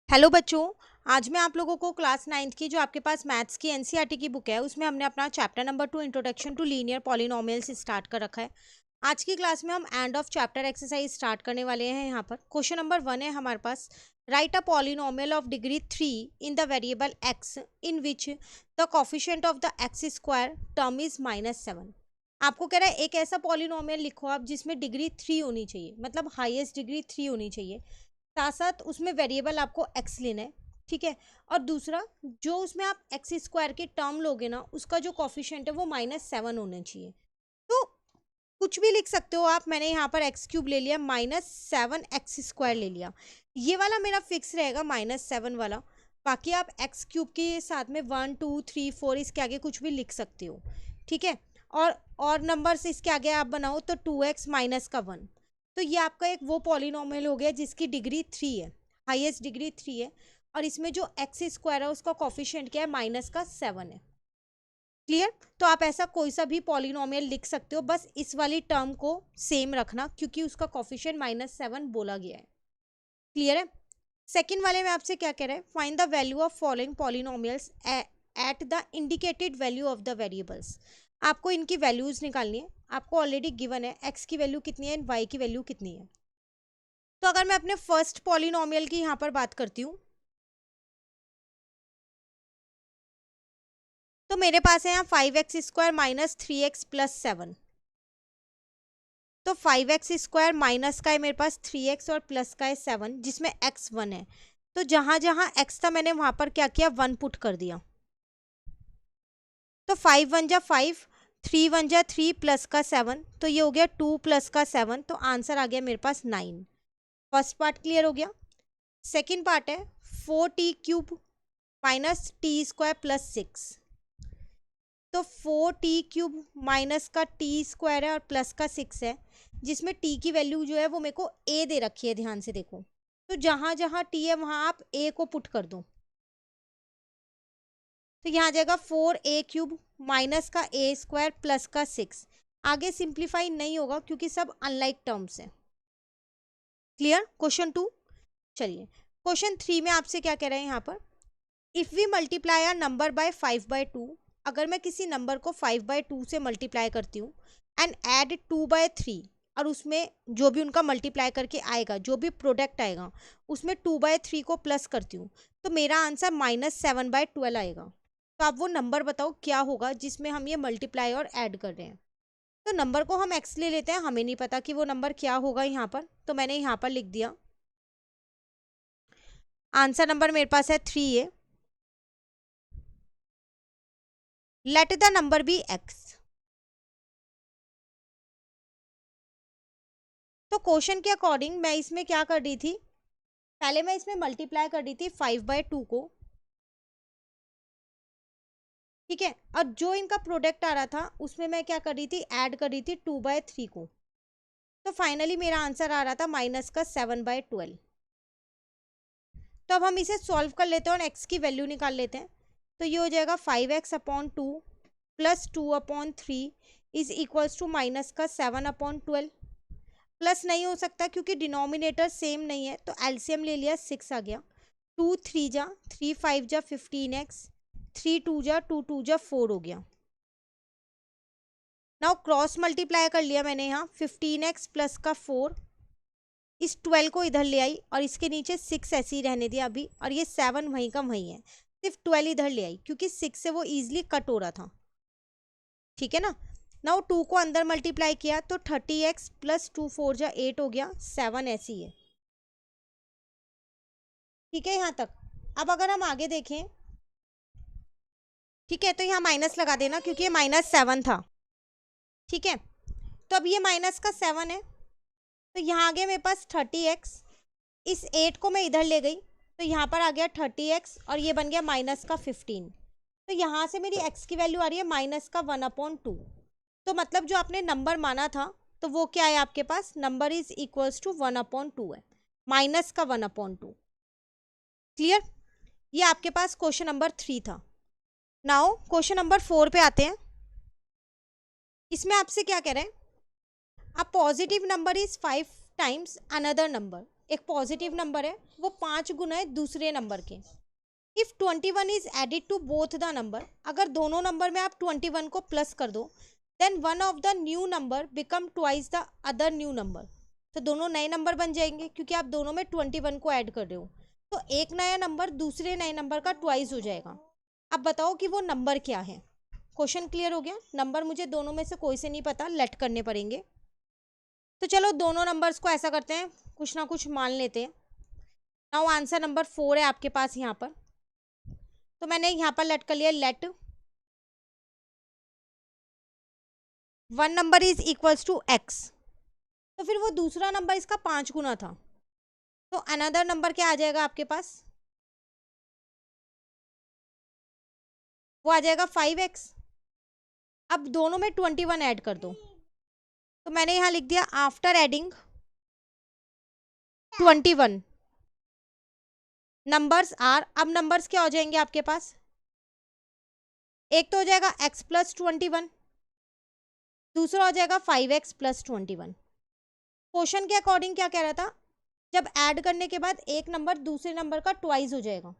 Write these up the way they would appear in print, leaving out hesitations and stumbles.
Hello बच्चों। आज मैं आप लोगों को क्लास 9th की जो आपके पास मैथ्स की एनसीईआरटी की बुक है उसमें हमने अपना chapter number 2 introduction to linear polynomials start कर रखा है। आज की क्लास में हम end of chapter exercise start करने वाले हैं। यहाँ पर क्वेश्चन नंबर 1 है हमारे पास, right a polynomial of degree 3 in the variable x in which the coefficient of the x square term is -7। आपको कह रहा है एक ऐसा पॉलिनोमियल लिखो आप जिसमें डिग्री 3 होनी चाहिए, मतलब हाईएस्ट डिग्री 3 होनी चाहिए, साथ साथ उसमें वेरिएबल आपको एक्स लेना है। ठीक है। और दूसरा, जो उसमें आप एक्स स्क्वायर के टर्म लोगे ना, उसका जो कॉफिशिएंट है वो -7 होना चाहिए। तो कुछ भी लिख सकते हो आप। मैंने यहाँ पर एक्स क्यूब ले लिया, -7 एक्स स्क्वायर ले लिया। ये वाला मेरा फिक्स रहेगा -7 वाला। बाकी आप एक्स क्यूब के साथ में 1 2 3 4 इसके आगे कुछ भी लिख सकते हो। ठीक है। और नंबर से इसके आगे आप बनाओ तो 2x माइनस का 1। तो ये आपका एक वो पॉलिनोमियल हो गया जिसकी डिग्री 3 है, हाईएस्ट डिग्री 3 है। और इसमें जो एक्स स्क्वायर है उसका कॉफिशिएंट क्या है, -7 है। क्लियर। तो आप ऐसा कोई सा भी पॉलिनोमियल लिख सकते हो, बस इस वाली टर्म को सेम रखना क्योंकि उसका कॉफिशिएंट -7 बोला गया है। क्लियर है। सेकंड वाले में आपसे क्या कह रहा है, find the value of following polynomials at the indicated value of the variables. आपको इनकी वैल्यूज निकालनी है। आपको ऑलरेडी गिवन है एक्स की वैल्यू कितनी है, वाई की वैल्यू कितनी है। तो अगर मैं अपने फर्स्ट पॉलिनोमियल की यहाँ पर बात करती हूँ तो मेरे पास है यहाँ 5x² माइनस 3x प्लस 7। तो 5x² माइनस का है मेरे पास 3x और प्लस का है 7, जिसमें x 1 है। तो जहां जहां x था मैंने वहां पर क्या किया, 1 पुट कर दिया। तो 5 1 जा 5, 3 1 जा 3 प्लस का 7, तो ये हो गया 2 प्लस का 7। तो आंसर आ गया मेरे पास 9। फर्स्ट पार्ट क्लियर हो गया। सेकेंड पार्ट है 4t³ माइनस t² प्लस 6। तो 4t³ माइनस का t² है और प्लस का 6 है, जिसमें t की वैल्यू जो है वो मेरे को a दे रखी है। ध्यान से देखो, तो जहां जहां t है वहां आप a को पुट कर दो। तो यहाँ आ जाएगा 4a³ माइनस का a² प्लस का 6। आगे सिंप्लीफाई नहीं होगा क्योंकि सब अनलाइक टर्म्स हैं। क्लियर। क्वेश्चन 2 चलिए। क्वेश्चन 3 में आपसे क्या कह रहे हैं यहाँ पर, if we multiply a number by 5/2। अगर मैं किसी नंबर को 5/2 से मल्टीप्लाई करती हूँ एंड ऐड 2/3, और उसमें जो भी उनका मल्टीप्लाई करके आएगा, जो भी प्रोडक्ट आएगा उसमें 2/3 को प्लस करती हूँ, तो मेरा आंसर -7/12 आएगा। तो आप वो नंबर बताओ क्या होगा जिसमें हम ये मल्टीप्लाई और ऐड कर रहे हैं। तो नंबर को हम एक्स ले लेते हैं, हमें नहीं पता कि वो नंबर क्या होगा यहाँ पर, तो मैंने यहाँ पर लिख दिया। आंसर नंबर मेरे पास है 3 है। Let the number be x. तो क्वेश्चन के अकॉर्डिंग मैं इसमें क्या कर रही थी, पहले मैं इसमें मल्टीप्लाई कर रही थी 5/2 को। ठीक है। और जो इनका प्रोडक्ट आ रहा था उसमें मैं क्या कर रही थी, ऐड कर रही थी 2/3 को। तो फाइनली मेरा आंसर आ रहा था माइनस का 7/12। तो अब हम इसे सॉल्व कर लेते हैं और एक्स की वैल्यू निकाल लेते हैं। तो ये हो जाएगा 5x/2 plus 2/3 is equals to minus का 7/12। प्लस नहीं हो सकता क्योंकि डिनोमिनेटर सेम नहीं है, तो एलसीएम ले लिया, 6 आ गया। 2 3 जा 3 5 जा 15x, 3 2 जा 2 2 जा 4 हो गया। नाउ क्रॉस मल्टीप्लाई कर लिया मैंने यहाँ 15x प्लस का 4, इस 12 को इधर ले आई और इसके नीचे 6 ऐसे ही रहने दिया अभी, और ये 7 वहीं का वहीं है, सिर्फ 12 इधर ले आई क्योंकि 6 से वो इजिली कट हो रहा था। ठीक है ना। नाउ 2 को अंदर मल्टीप्लाई किया तो 30x प्लस 2 4 जा 8 हो गया, 7 ऐसी है। ठीक है यहाँ तक। अब अगर हम आगे देखें, ठीक है, तो यहाँ माइनस लगा देना क्योंकि ये -7 था। ठीक है। तो अब ये माइनस का 7 है, तो यहाँ आ गया मेरे पास 30x। इस 8 को मैं इधर ले गई तो यहाँ पर आ गया 30x और ये बन गया माइनस का 15। तो यहाँ से मेरी x की वैल्यू आ रही है माइनस का 1/2। तो मतलब जो आपने नंबर माना था तो वो क्या है आपके पास, नंबर इज इक्वल्स टू 1/2 है, माइनस का 1/2। क्लियर। ये आपके पास क्वेश्चन नंबर 3 था। नाउ क्वेश्चन नंबर 4 पे आते हैं। इसमें आपसे क्या कह रहे हैं, a positive number is 5 times another number. एक पॉजिटिव नंबर है, वो 5 गुना है दूसरे नंबर के। If 21 is added to both the number, अगर दोनों नंबर में आप 21 को प्लस कर दो, then one of the new number become twice the other new number. तो दोनों नए नंबर बन जाएंगे क्योंकि आप दोनों में 21 को ऐड कर रहे हो। तो एक नया नंबर दूसरे नए नंबर का ट्वाइस हो जाएगा। अब बताओ कि वो नंबर क्या है। क्वेश्चन क्लियर हो गया। नंबर मुझे दोनों में से कोई से नहीं पता, लेट करने पड़ेंगे। तो चलो दोनों नंबर्स को ऐसा करते हैं, कुछ ना कुछ मान लेते हैं। नाउ आंसर नंबर 4 है आपके पास यहाँ पर, तो मैंने यहाँ पर लेट कर लिया, let 1 number is equals to x। तो फिर वो दूसरा नंबर इसका 5 गुना था, तो अनदर नंबर क्या आ जाएगा आपके पास, वो आ जाएगा 5x। अब दोनों में 21 ऐड कर दो, तो मैंने यहाँ लिख दिया आफ्टर एडिंग 21 नंबर्स आर। अब नंबर्स क्या हो जाएंगे आपके पास, एक तो हो जाएगा x प्लस 21, दूसरा हो जाएगा 5x प्लस 21। क्वेश्चन के अकॉर्डिंग क्या कह रहा था, जब ऐड करने के बाद एक नंबर दूसरे नंबर का ट्वाइस हो जाएगा,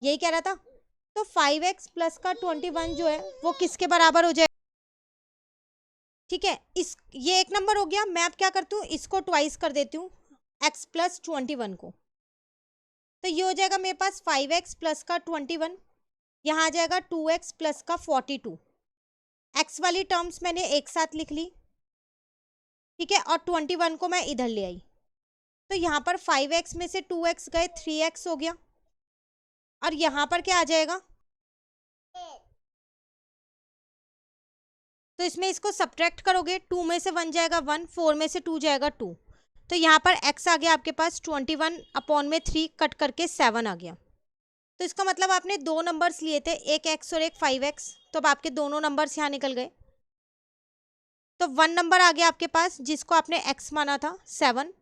यही कह रहा था। तो 5x प्लस का 21 जो है वो किसके बराबर हो जाएगा, ठीक है। ये एक नंबर हो गया। मैं अब क्या करती हूँ, इसको ट्वाइस कर देती हूँ x प्लस 21 को। तो ये हो जाएगा मेरे पास 5x प्लस का 21, यहाँ आ जाएगा 2x प्लस का 42। x वाली टर्म्स मैंने एक साथ लिख ली, ठीक है, और 21 को मैं इधर ले आई। तो यहाँ पर 5x में से 2x गए, 3x हो गया। और यहाँ पर क्या आ जाएगा, तो इसमें इसको सब्ट्रैक्ट करोगे, 2 में से 1 जाएगा 1, 4 में से 2 जाएगा 2। तो यहाँ पर x आ गया आपके पास 21 अपॉन में 3 कट करके 7 आ गया। तो इसका मतलब आपने दो नंबर्स लिए थे, एक x और एक 5x, तो अब आपके दोनों नंबर्स यहाँ निकल गए। तो 1 नंबर आ गया आपके पास जिसको आपने x माना था 7,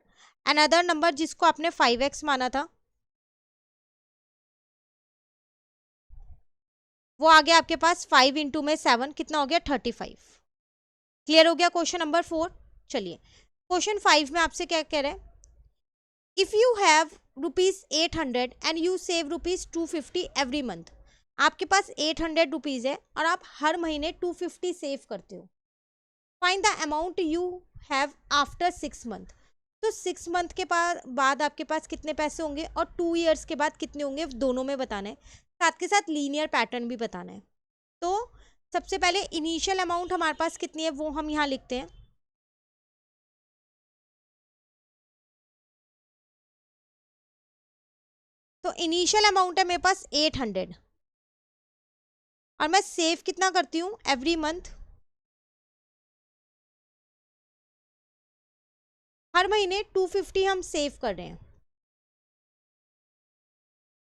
अनदर नंबर जिसको आपने 5x माना था वो आ गया आपके पास 5 इंटू में 7, कितना हो गया 35। क्लियर हो गया क्वेश्चन नंबर 4। चलिए क्वेश्चन 5 में आपसे क्या कह रहे हैं, if you have ₹800 and you save ₹250 every month. आपके पास 800 रुपीज है और आप हर महीने 250 सेव करते हो। Find the amount you have after 6 month. तो 6 मंथ के बाद आपके पास कितने पैसे होंगे और 2 ईयर्स के बाद कितने होंगे, दोनों में बताना है, साथ के साथ लीनियर पैटर्न भी बताना है। तो सबसे पहले इनिशियल अमाउंट हमारे पास कितनी है वो हम यहाँ लिखते हैं। तो इनिशियल अमाउंट है मेरे पास 800 और मैं सेव कितना करती हूँ एवरी मंथ, हर महीने 250 हम सेव कर रहे हैं।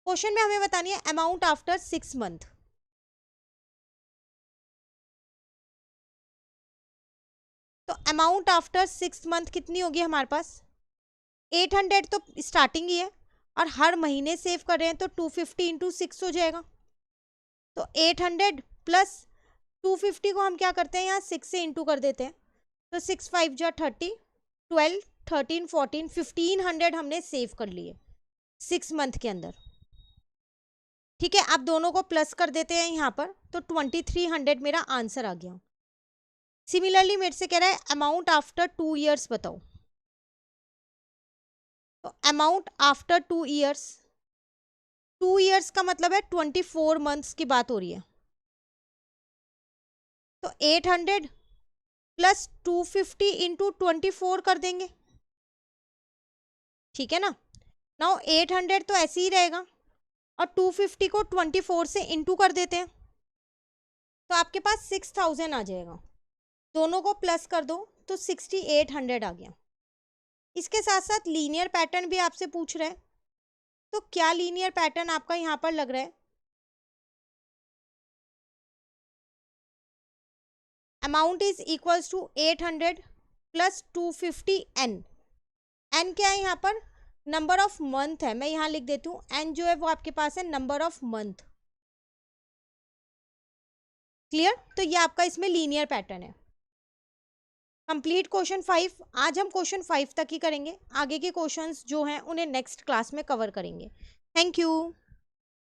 क्वेश्चन में हमें बतानी है अमाउंट आफ्टर 6 मंथ। तो अमाउंट आफ्टर 6 मंथ कितनी होगी हमारे पास, 800 तो स्टार्टिंग ही है और हर महीने सेव कर रहे हैं, तो 250 इंटू 6 हो जाएगा। तो 800 प्लस 250 को हम क्या करते हैं, यहाँ 6 से इंटू कर देते हैं। तो 6 5 जा 30, 12 13 14 1500 हमने सेव कर लिए 6 मंथ के अंदर, ठीक है। अब दोनों को प्लस कर देते हैं यहाँ पर, तो 2300 मेरा आंसर आ गया। सिमिलरली मेरे से कह रहा है अमाउंट आफ्टर 2 ईयर्स बताओ। तो अमाउंट आफ्टर 2 ईयर्स, 2 ईयर्स का मतलब है 24 मंथ्स की बात हो रही है। तो 800 प्लस 250 इंटू 24 कर देंगे, ठीक है ना। नाउ 800 तो ऐसे ही रहेगा और 250 को 24 से इंटू कर देते हैं, तो आपके पास 6000 आ जाएगा। दोनों को प्लस कर दो तो 6800 आ गया। इसके साथ साथ लीनियर पैटर्न भी आपसे पूछ रहे हैं, तो क्या लीनियर पैटर्न आपका यहाँ पर लग रहा है, amount is equals to 800 plus 250 n. N क्या है यहाँ पर, नंबर ऑफ मंथ है, मैं यहाँ लिख देती हूँ एन जो है वो आपके पास है नंबर ऑफ मंथ। क्लियर, तो ये आपका इसमें लीनियर पैटर्न है। Complete question 5। आज हम क्वेश्चन 5 तक ही करेंगे, आगे के क्वेश्चंस जो हैं उन्हें नेक्स्ट क्लास में कवर करेंगे। Thank you.